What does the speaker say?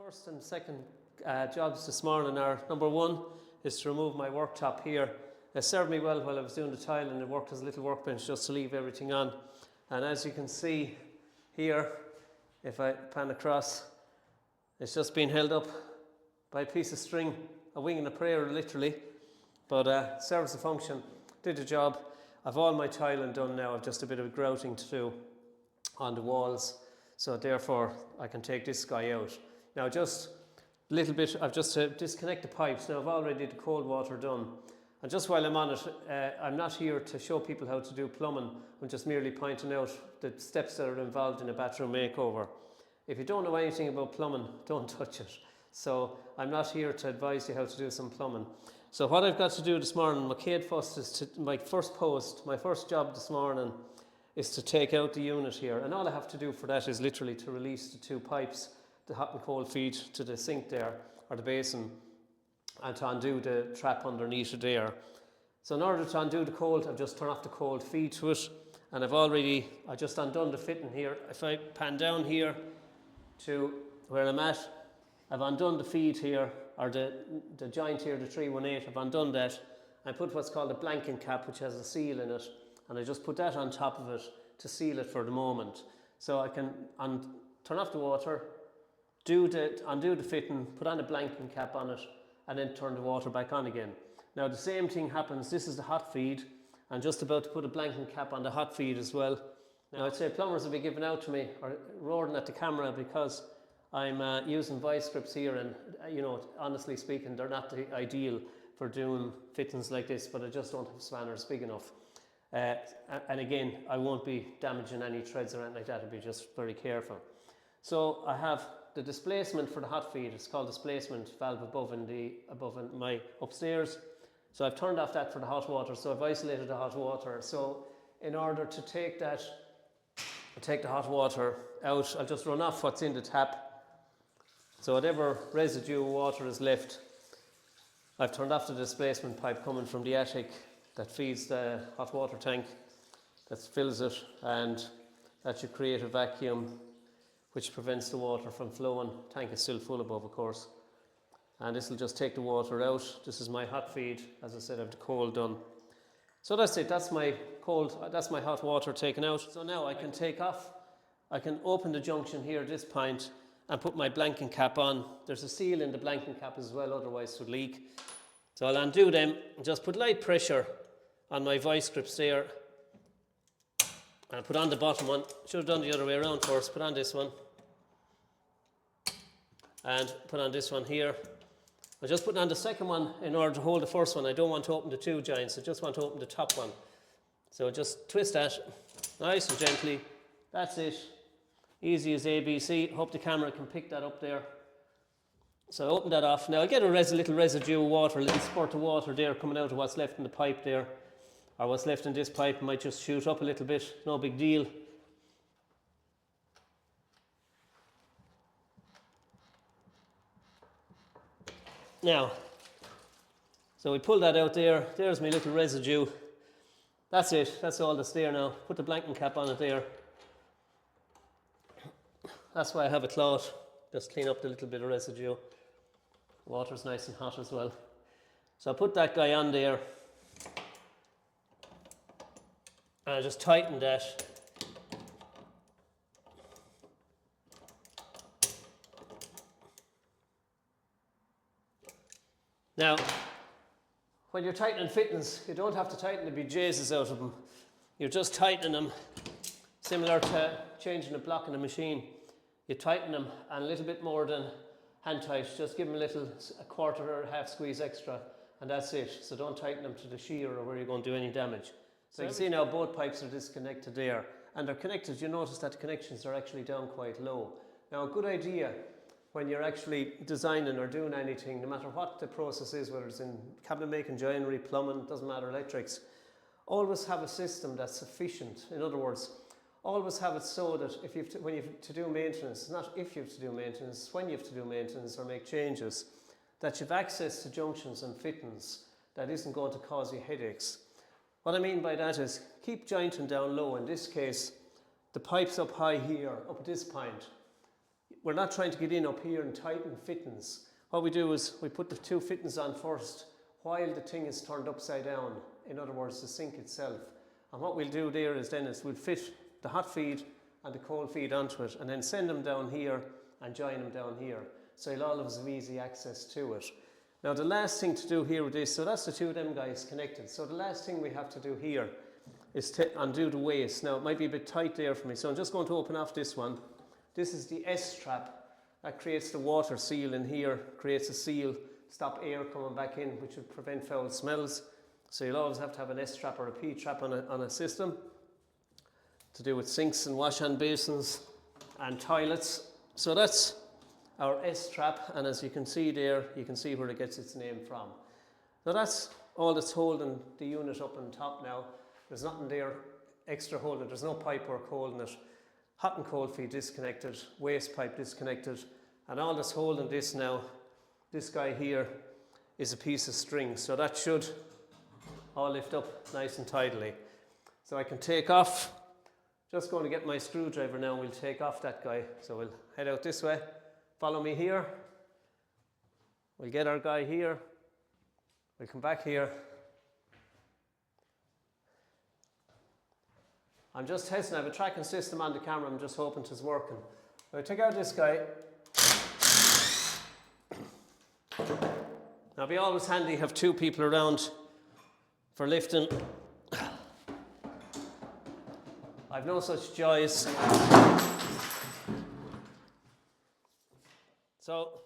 first and second jobs this morning are, number one is to remove my worktop here. It served me well while I was doing the tile, and it worked as a little workbench just to leave everything on. And as you can see here, if I pan across, it's just been held up by a piece of string, a wing and a prayer literally, but serves the function, did the job. I've all my tiling done now. I've just a bit of grouting to do on the walls, so therefore I can take this guy out. Now just a little bit, I've just to disconnect the pipes. Now I've already the cold water done, and just while I'm on it, I'm not here to show people how to do plumbing. I'm just merely pointing out the steps that are involved in a bathroom makeover. If you don't know anything about plumbing, don't touch it. So I'm not here to advise you how to do some plumbing. So what I've got to do this morning, my first job this morning is to take out the unit here, and all I have to do for that is literally to release the two pipes, the hot and cold feed to the sink there, or the basin, and to undo the trap underneath it there. So in order to undo the cold, I've just turned off the cold feed to it, and I just undone the fitting here. If I pan down here to where I'm at, I've undone the feed here, or the joint here, the 318, I've undone that. I put what's called a blanking cap, which has a seal in it, and I just put that on top of it to seal it for the moment. So I can turn off the water, undo the fitting, put on a blanking cap on it, and then turn the water back on again. Now the same thing happens, this is the hot feed, I'm just about to put a blanking cap on the hot feed as well. Now I'd say plumbers will be giving out to me, or roaring at the camera, because I'm using vice grips here, and honestly speaking, they're not the ideal for doing fittings like this, but I just don't have spanners big enough. And again, I won't be damaging any threads or anything like that. I'll be just very careful. So I have the displacement for the hot feed. It's called displacement valve above in my upstairs. So I've turned off that for the hot water. So I've isolated the hot water. So in order to take the hot water out, I'll just run off what's in the tap. So whatever residue water is left, I've turned off the displacement pipe coming from the attic that feeds the hot water tank, that fills it, and that should create a vacuum which prevents the water from flowing. Tank is still full above, of course. And this will just take the water out. This is my hot feed. As I said, I have the cold done. So that's it, that's my hot water taken out. So now I can open the junction here at this point and put my blanking cap on. There's a seal in the blanking cap as well, otherwise it would leak. So I'll undo them and just put light pressure on my vice grips there. And I'll put on the bottom one. Should have done the other way around first. Put on this one. And put on this one here. I'm just putting on the second one in order to hold the first one. I don't want to open the two joints. I just want to open the top one. So just twist that nice and gently. That's it. Easy as ABC. Hope the camera can pick that up there. So I open that off. Now I get a little residue of water, a little spurt of water there coming out of what's left in the pipe there. Or what's left in this pipe might just shoot up a little bit. No big deal. Now, so we pull that out there. There's my little residue. That's it. That's all that's there now. Put the blanking cap on it there. That's why I have a cloth. Just clean up the little bit of residue. Water's nice and hot as well. So I put that guy on there. And I just tighten that. Now, when you're tightening fittings, you don't have to tighten the bejesus out of them. You're just tightening them, similar to changing a block in a machine. You tighten them, and a little bit more than hand tight. Just give them a quarter or a half squeeze extra, and that's it. So don't tighten them to the shear or where you're going to do any damage. So you can see now both pipes are disconnected there, and they're connected. You notice that the connections are actually down quite low. Now a good idea when you're actually designing or doing anything, no matter what the process is, whether it's in cabinet making, joinery, plumbing, doesn't matter, electrics, always have a system that's sufficient. In other words, always have it so that when you have to do maintenance, not if you have to do maintenance, when you have to do maintenance or make changes, that you have access to junctions and fittings that isn't going to cause you headaches. What I mean by that is keep jointing down low. In this case, the pipe's up high here, up at this point. we're not trying to get in up here and tighten fittings. What we do is we put the 2 fittings on first while the thing is turned upside down, in other words the sink itself. And what we'll do there is we'll fit the hot feed and the cold feed onto it and then send them down here and join them down here. So you'll always have easy access to it. Now the last thing to do here with this, so that's the 2 of them guys connected. So the last thing we have to do here is to undo the waste. Now it might be a bit tight there for me, so I'm just going to open off this one. This is the S-trap. That creates the water seal in here, creates a seal, stop air coming back in, which would prevent foul smells. So you'll always have to have an S-trap or a P-trap on a system to do with sinks and wash-hand basins and toilets. So that's our S-trap, and as you can see there, you can see where it gets its name from. Now that's all that's holding the unit up on top now. There's nothing there extra holding, there's no pipe work holding it. Hot and cold feed disconnected, waste pipe disconnected, and all that's holding this now, this guy here, is a piece of string. So that should all lift up nice and tidily. So I can take off, just going to get my screwdriver now, and we'll take off that guy. So we'll head out this way, follow me here, we'll get our guy here, we'll come back here. I'm just testing, I have a tracking system on the camera, I'm just hoping it's working. So I take out this guy. Now it'd be always handy to have 2 people around for lifting. I've no such joys. So